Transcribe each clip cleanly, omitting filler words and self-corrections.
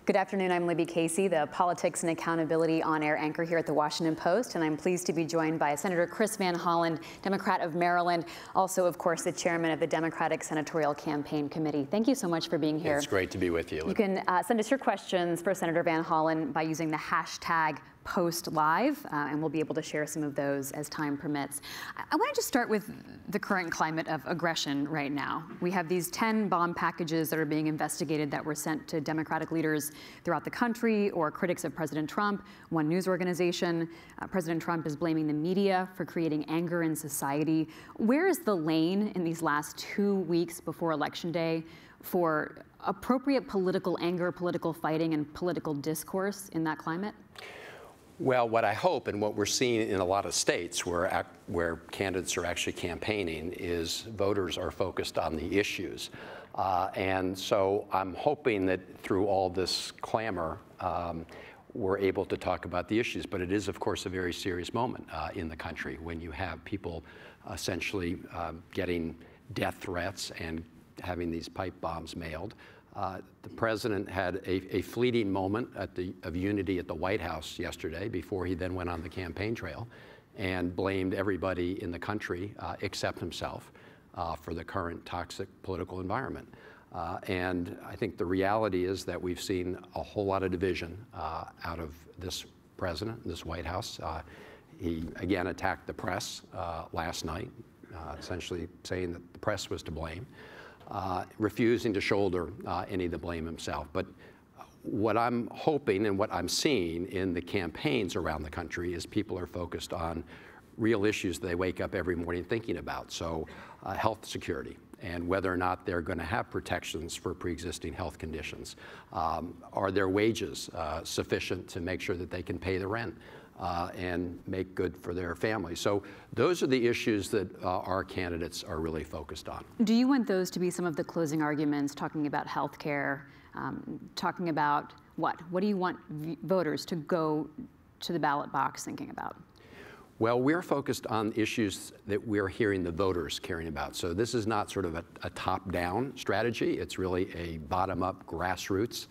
Good afternoon, I'm Libby Casey, the Politics and Accountability on-air anchor here at the Washington Post, and I'm pleased to be joined by Senator Chris Van Hollen, Democrat of Maryland, also, of course, the chairman of the Democratic Senatorial Campaign Committee. Thank you so much for being here. It's great to be with you. You can send us your questions for Senator Van Hollen by using the hashtag #PostLive, and we'll be able to share some of those as time permits. I want to just start with the current climate of aggression right now. We have these 10 bomb packages that are being investigated that were sent to Democratic leaders throughout the country or critics of President Trump. One news organization, President Trump is blaming the media for creating anger in society. Where is the lane in these last 2 weeks before Election Day for appropriate political anger, political fighting, and political discourse in that climate? Well, what I hope and what we're seeing in a lot of states where candidates are actually campaigning is voters are focused on the issues. And so I'm hoping that through all this clamor, we're able to talk about the issues. But it is, of course, a very serious moment in the country when you have people essentially getting death threats and having these pipe bombs mailed. The president had a fleeting moment of unity at the White House yesterday before he then went on the campaign trail and blamed everybody in the country except himself for the current toxic political environment. And I think the reality is that we've seen a whole lot of division out of this president, this White House. He again attacked the press last night, essentially saying that the press was to blame. Refusing to shoulder any of the blame himself. But what I'm hoping and what I'm seeing in the campaigns around the country is people are focused on real issues they wake up every morning thinking about. So health security and whether or not they're going to have protections for pre-existing health conditions. Are their wages sufficient to make sure that they can pay the rent? And make good for their family. So those are the issues that our candidates are really focused on. Do you want those to be some of the closing arguments, talking about health care, talking about what? What do you want voters to go to the ballot box thinking about? Well, we're focused on issues that we're hearing the voters caring about. So this is not sort of a top-down strategy. It's really a bottom-up, grassroots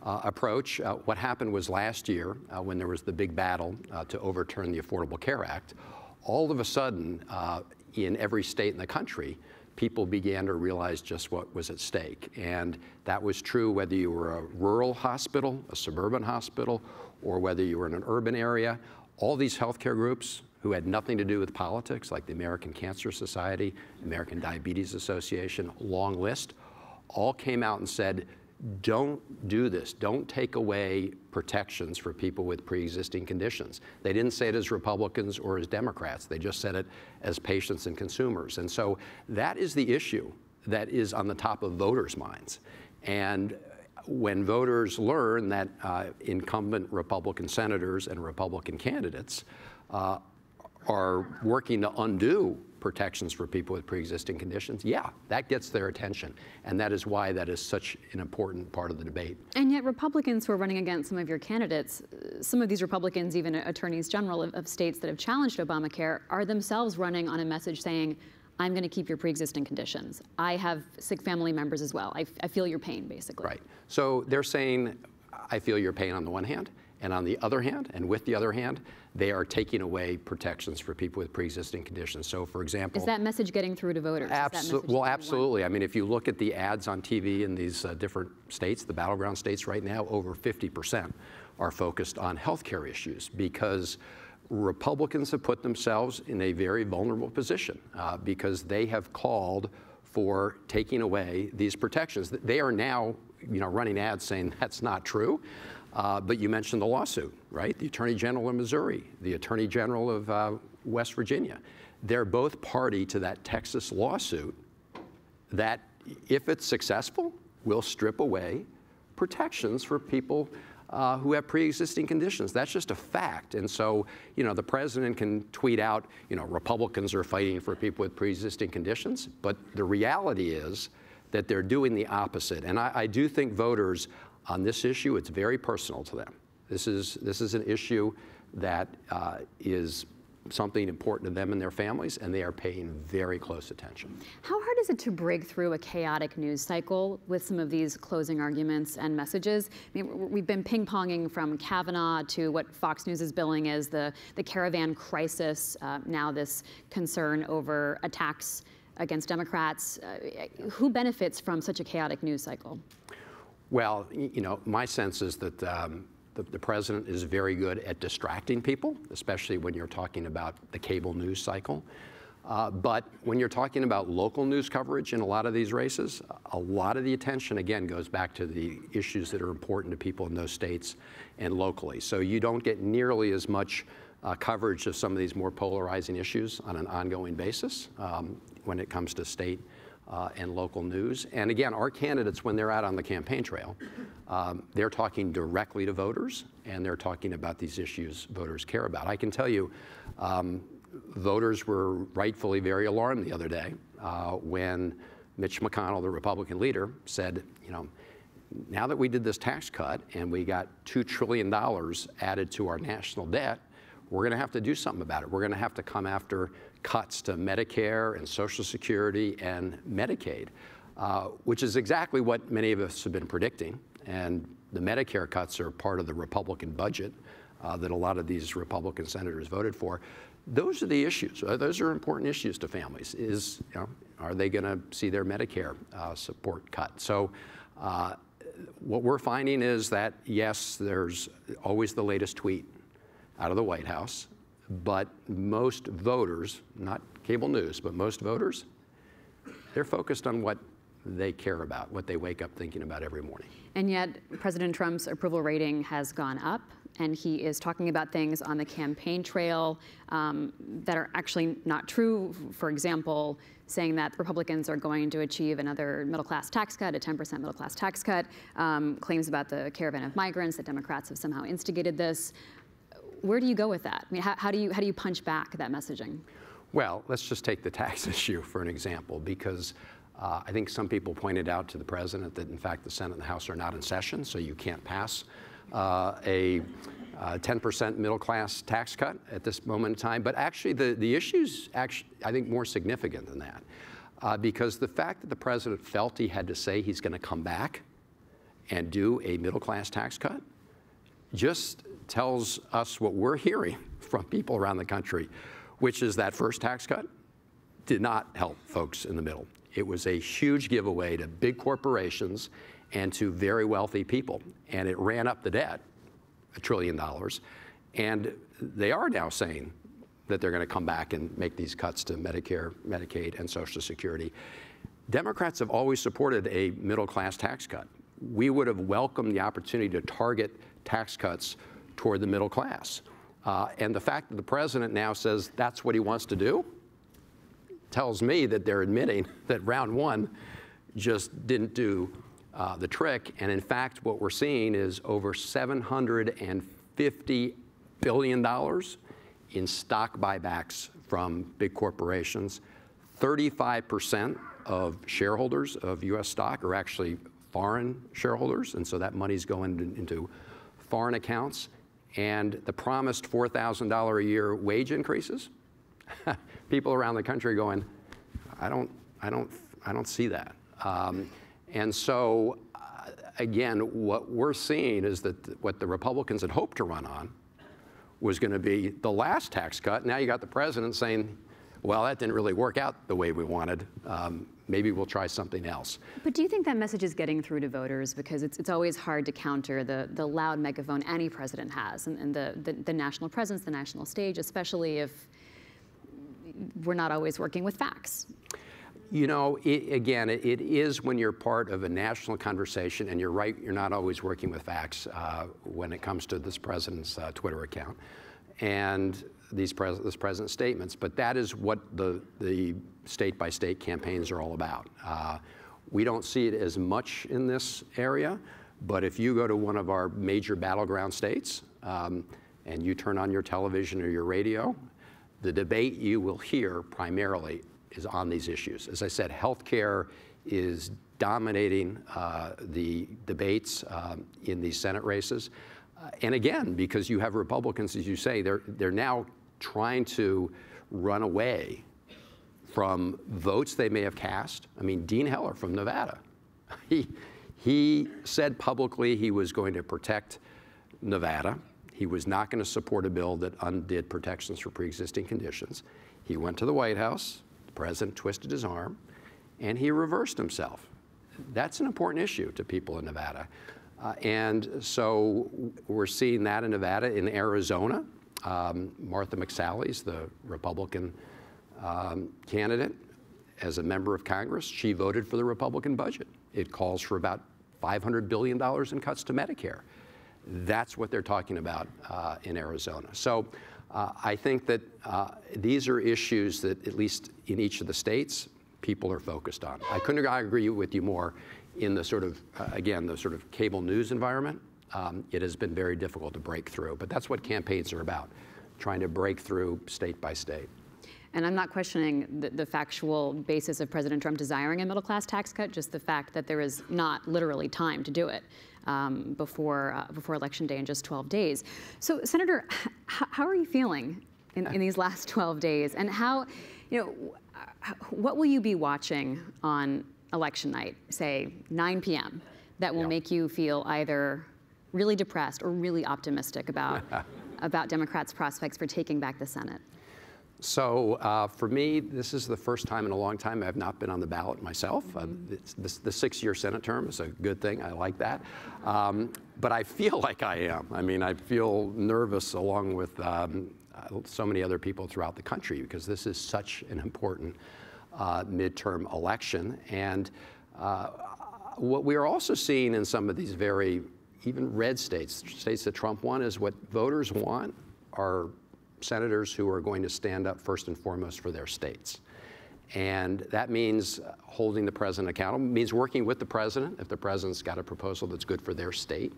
approach. What happened was last year, when there was the big battle to overturn the Affordable Care Act, all of a sudden, in every state in the country, people began to realize just what was at stake. And that was true whether you were a rural hospital, a suburban hospital, or whether you were in an urban area. All these healthcare groups who had nothing to do with politics, like the American Cancer Society, American Diabetes Association, long list, all came out and said, don't do this. Don't take away protections for people with pre-existing conditions. They didn't say it as Republicans or as Democrats. They just said it as patients and consumers. And so that is the issue that is on the top of voters' minds. And when voters learn that incumbent Republican senators and Republican candidates are working to undo protections for people with pre-existing conditions, yeah, that gets their attention. And that is why that is such an important part of the debate. And yet Republicans who are running against some of your candidates, some of these Republicans, even attorneys general of states that have challenged Obamacare, are themselves running on a message saying, I'm going to keep your pre-existing conditions. I have sick family members as well. I feel your pain, basically. Right. So they're saying, I feel your pain on the one hand, and on the other hand, and with the other hand, they are taking away protections for people with pre-existing conditions. So, for example— Is that message getting through to voters? Well, absolutely. I mean, if you look at the ads on TV in these different states, the battleground states right now, over 50% are focused on health care issues because Republicans have put themselves in a very vulnerable position because they have called for taking away these protections. They are now, running ads saying that's not true. But you mentioned the lawsuit, right? The Attorney General of Missouri, the Attorney General of West Virginia. They're both party to that Texas lawsuit that, if it's successful, will strip away protections for people who have pre-existing conditions. That's just a fact. And so, the president can tweet out, Republicans are fighting for people with pre-existing conditions, but the reality is that they're doing the opposite. And I do think voters on this issue, it's very personal to them. This is an issue that is something important to them and their families, and they are paying very close attention. How hard is it to break through a chaotic news cycle with some of these closing arguments and messages? I mean, we've been ping-ponging from Kavanaugh to what Fox News is billing as the caravan crisis, now this concern over attacks against Democrats. Who benefits from such a chaotic news cycle? Well, you know, my sense is that the president is very good at distracting people, especially when you're talking about the cable news cycle. But when you're talking about local news coverage in a lot of these races, a lot of the attention, again, goes back to the issues that are important to people in those states and locally. So you don't get nearly as much coverage of some of these more polarizing issues on an ongoing basis when it comes to state and local news. And again, our candidates, when they're out on the campaign trail, they're talking directly to voters, and they're talking about these issues voters care about. I can tell you, voters were rightfully very alarmed the other day when Mitch McConnell, the Republican leader, said, you know, now that we did this tax cut and we got $2 trillion added to our national debt, we're going to have to do something about it. We're going to have to come after cuts to Medicare and Social Security and Medicaid, which is exactly what many of us have been predicting. And the Medicare cuts are part of the Republican budget that a lot of these Republican senators voted for. Those are the issues. Those are important issues to families. Is, you know, are they going to see their Medicare support cut? So what we're finding is that, yes, there's always the latest tweet out of the White House, but most voters, not cable news, but most voters, they're focused on what they care about, what they wake up thinking about every morning. And yet, President Trump's approval rating has gone up, and he is talking about things on the campaign trail that are actually not true. For example, saying that Republicans are going to achieve another middle-class tax cut, a 10% middle-class tax cut, claims about the caravan of migrants, that Democrats have somehow instigated this. Where do you go with that? I mean, how do you punch back that messaging? Well, let's just take the tax issue for an example, because I think some people pointed out to the president that, in fact, the Senate and the House are not in session, so you can't pass a 10% middle-class tax cut at this moment in time. But actually, the issue's actually, I think, more significant than that, because the fact that the president felt he had to say he's going to come back and do a middle-class tax cut just tells us what we're hearing from people around the country, which is that first tax cut did not help folks in the middle. It was a huge giveaway to big corporations and to very wealthy people, and it ran up the debt, $1 trillion, and they are now saying that they're going to come back and make these cuts to Medicare, Medicaid, and Social Security. Democrats have always supported a middle-class tax cut. We would have welcomed the opportunity to target tax cuts toward the middle class. And the fact that the president now says that's what he wants to do tells me that they're admitting that round one just didn't do the trick. And in fact, what we're seeing is over $750 billion in stock buybacks from big corporations. 35% of shareholders of U.S. stock are actually foreign shareholders, and so that money's going into foreign accounts. And the promised $4,000 a year wage increases, people around the country going, I don't see that. And so, again, what we're seeing is that what the Republicans had hoped to run on was going to be the last tax cut. Now you got the president saying, well, that didn't really work out the way we wanted. Maybe we'll try something else. But do you think that message is getting through to voters? Because it's always hard to counter the loud megaphone any president has, and the national presence, the national stage, especially if we're not always working with facts. You know, again, it is when you're part of a national conversation, and you're right, you're not always working with facts when it comes to this president's Twitter account and this president's statements. But that is what the state-by-state campaigns are all about. We don't see it as much in this area, but if you go to one of our major battleground states and you turn on your television or your radio, the debate you will hear primarily is on these issues. As I said, healthcare is dominating the debates in these Senate races. And again, because you have Republicans, as you say, they're now trying to run away from votes they may have cast. I mean, Dean Heller from Nevada, he said publicly he was going to protect Nevada. He was not going to support a bill that undid protections for pre-existing conditions. He went to the White House, the president twisted his arm, and he reversed himself. That's an important issue to people in Nevada. And so we're seeing that in Nevada. In Arizona, Martha McSally's the Republican candidate. As a member of Congress, she voted for the Republican budget. It calls for about $500 billion in cuts to Medicare. That's what they're talking about in Arizona. So I think that these are issues that, at least in each of the states, people are focused on. I couldn't agree with you more. In the sort of, again, the sort of cable news environment, it has been very difficult to break through. But that's what campaigns are about, trying to break through state by state. And I'm not questioning the factual basis of President Trump desiring a middle-class tax cut, just the fact that there is not literally time to do it before Election Day in just 12 days. So, Senator, how are you feeling in these last 12 days? And how, what will you be watching on election night, say 9 p.m., that will make you feel either really depressed or really optimistic about Democrats' prospects for taking back the Senate? So for me, this is the first time in a long time I've not been on the ballot myself. The 6-year Senate term is a good thing. I like that. But I feel like I am. I mean, I feel nervous along with so many other people throughout the country, because this is such an important midterm election. And what we are also seeing in some of these very, even red states, states that Trump won, is what voters want are senators who are going to stand up first and foremost for their states. And that means holding the president accountable, means working with the president if the president's got a proposal that's good for their state,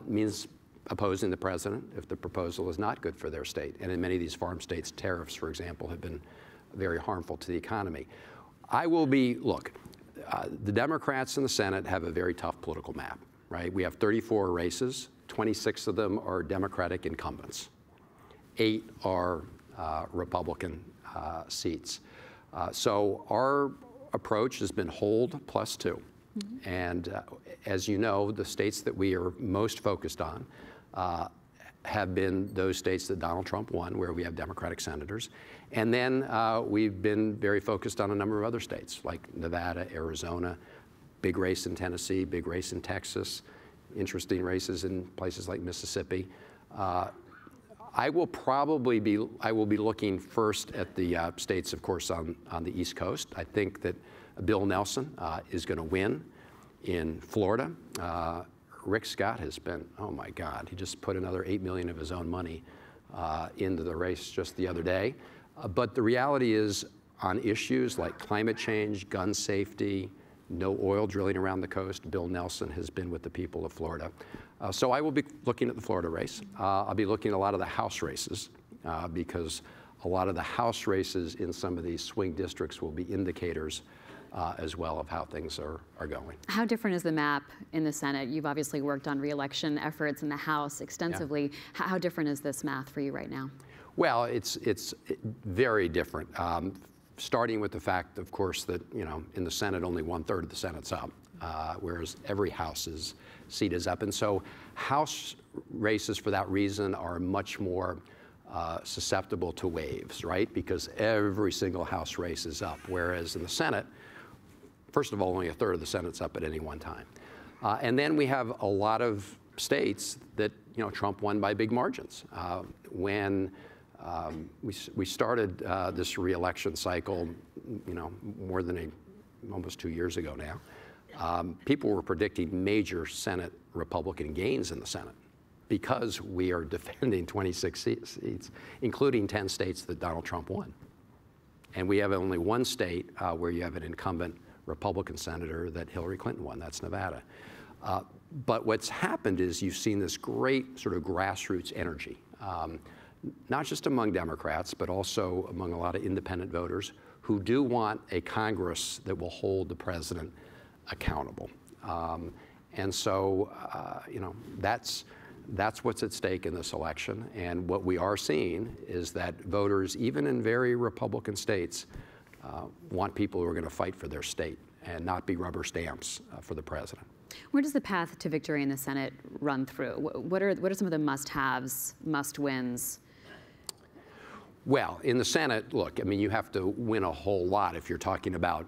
means opposing the president if the proposal is not good for their state. And in many of these farm states, tariffs, for example, have been very harmful to the economy. Look, the Democrats in the Senate have a very tough political map, right? We have 34 races, 26 of them are Democratic incumbents. 8 are Republican seats. So our approach has been hold plus 2. And as you know, the states that we are most focused on have been those states that Donald Trump won, where we have Democratic senators. And then we've been very focused on a number of other states, like Nevada, Arizona, big race in Tennessee, big race in Texas, interesting races in places like Mississippi. I will be looking first at the states, of course, on the East Coast. I think that Bill Nelson is going to win in Florida. Rick Scott has been, oh my God, he just put another $8 million of his own money into the race just the other day. But the reality is, on issues like climate change, gun safety, no oil drilling around the coast, Bill Nelson has been with the people of Florida. So I will be looking at the Florida race. I'll be looking at a lot of the House races because a lot of the House races in some of these swing districts will be indicators as well of how things are going. How different is the map in the Senate? You've obviously worked on re-election efforts in the House extensively. Yeah. How different is this math for you right now? Well, it's very different. Starting with the fact, of course, that in the Senate only 1/3 of the Senate's up, whereas every House's seat is up, and so House races for that reason are much more susceptible to waves, right? Because every single House race is up, whereas in the Senate, first of all, only 1/3 of the Senate's up at any one time, and then we have a lot of states that Trump won by big margins. When we started this re-election cycle, more than almost 2 years ago now, people were predicting major Senate Republican gains in the Senate because we are defending 26 seats, including 10 states that Donald Trump won. And we have only one state where you have an incumbent Republican senator that Hillary Clinton won. That's Nevada. But what's happened is you've seen this great sort of grassroots energy. Not just among Democrats, but also among a lot of independent voters who do want a Congress that will hold the president accountable. And so, That's what's at stake in this election. And what we are seeing is that voters, even in very Republican states, want people who are going to fight for their state and not be rubber stamps for the president. Where does the path to victory in the Senate run through? What are some of the must-haves, must-wins? Well, in the Senate, look, I mean, you have to win a whole lot if you're talking about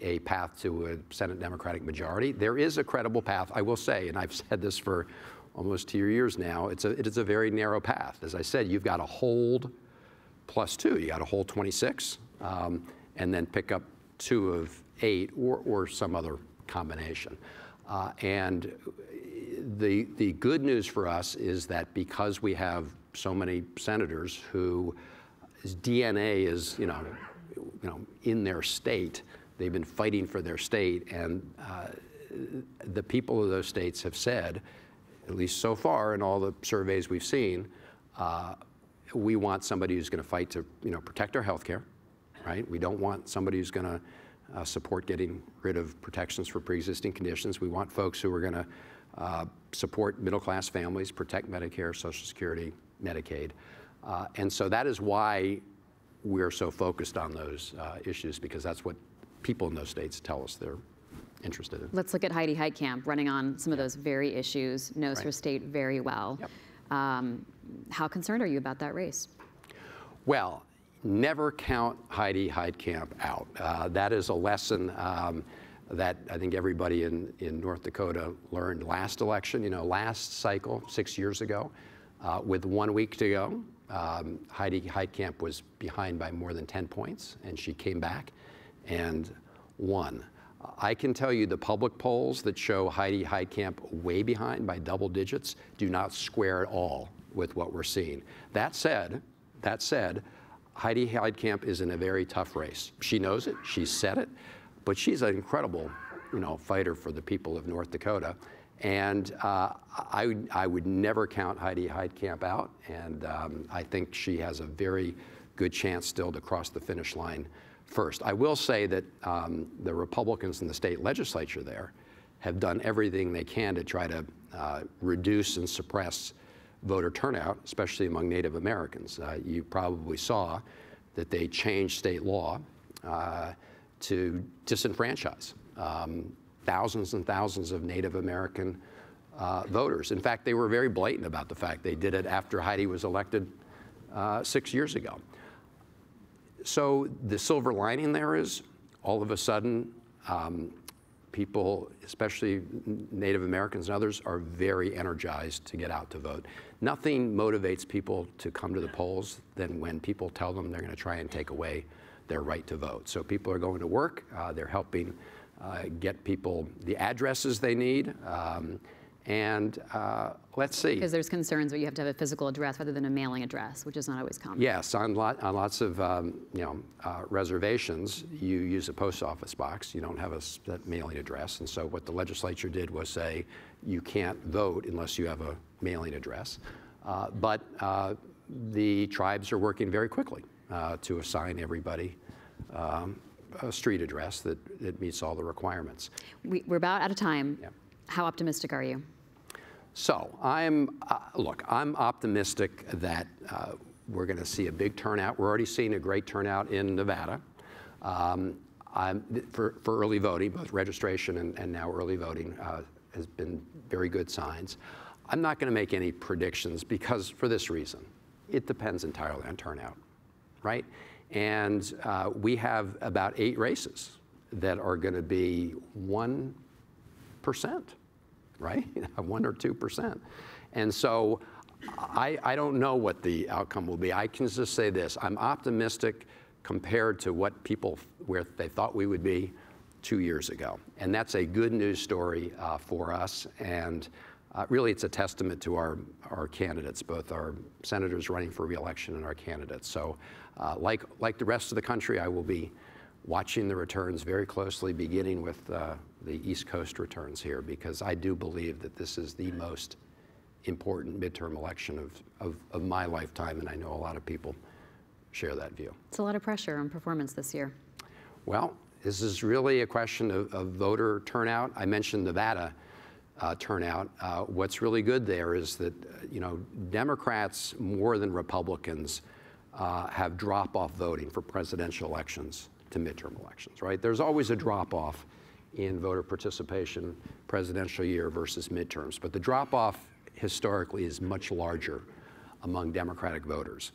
a path to a Senate Democratic majority. There is a credible path, I will say, and I've said this for almost 2 years now. It is a very narrow path. As I said, you've got to hold +2. You got to hold 26, and then pick up 2 of 8 or some other combination. And the good news for us is that because we have so many senators whose DNA is, you know, in their state, they've been fighting for their state, and the people of those states have said, at least so far in all the surveys we've seen, we want somebody who's going to fight to, you know, protect our health care, right? We don't want somebody who's going to support getting rid of protections for pre-existing conditions. We want folks who are going to support middle-class families, protect Medicare, Social Security, Medicaid. And so that is why we're so focused on those issues, because that's what people in those states tell us they're interested in. Let's look at Heidi Heitkamp running on some of those very issues, knows her state very well. Yep. How concerned are you about that race? Well, never count Heidi Heitkamp out. That is a lesson that I think everybody in North Dakota learned last election. You know, last cycle, 6 years ago, with 1 week to go, Heidi Heitkamp was behind by more than 10 points, and she came back and won. I can tell you the public polls that show Heidi Heitkamp way behind by double digits do not square at all with what we're seeing. That said, Heidi Heitkamp is in a very tough race. She knows it, she's said it, but she's an incredible, you know, fighter for the people of North Dakota. And I would never count Heidi Heitkamp out, and I think she has a very good chance still to cross the finish line first. I will say that the Republicans in the state legislature there have done everything they can to try to reduce and suppress voter turnout, especially among Native Americans. You probably saw that they changed state law to disenfranchise thousands and thousands of Native American voters. In fact, they were very blatant about the fact they did it after Heidi was elected 6 years ago. So the silver lining there is, all of a sudden, people, especially Native Americans and others, are very energized to get out to vote. Nothing motivates people to come to the polls than when people tell them they're going to try and take away their right to vote. So people are going to work. They're helping get people the addresses they need. And let's see. Because there's concerns where you have to have a physical address rather than a mailing address, which is not always common. Yes, on lots of reservations, you use a post office box. You don't have a set mailing address. And so what the legislature did was say you can't vote unless you have a mailing address. But the tribes are working very quickly to assign everybody a street address that meets all the requirements. We're about out of time. Yeah. How optimistic are you? So look, I'm optimistic that we're going to see a big turnout. We're already seeing a great turnout in Nevada for early voting, both registration and now early voting has been very good signs. I'm not going to make any predictions because for this reason, it depends entirely on turnout, right? And we have about 8 races that are going to be 1%, right? 1 or 2%. And so I don't know what the outcome will be. I can just say this. I'm optimistic compared to what people, where they thought we would be 2 years ago. And that's a good news story for us. And really, it's a testament to our candidates, both our senators running for re-election and our candidates. So like the rest of the country, I will be watching the returns very closely, beginning with the East Coast returns here, because I do believe that this is the most important midterm election of my lifetime, and I know a lot of people share that view. It's a lot of pressure on performance this year. Well, this is really a question of voter turnout. I mentioned Nevada. turnout. What's really good there is that, Democrats more than Republicans have drop-off voting for presidential elections to midterm elections, right? There's always a drop-off in voter participation, presidential year versus midterms, but the drop-off historically is much larger among Democratic voters.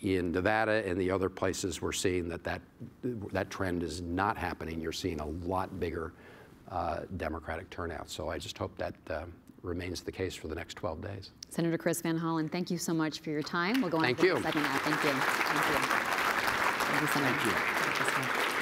In Nevada and the other places, we're seeing that trend is not happening. You're seeing a lot bigger Democratic turnout. So I just hope that remains the case for the next 12 days. Senator Chris Van Hollen, thank you so much for your time. We'll go on Thank to you. the second now. Thank you. Thank you. Thank you, Senator. Thank you.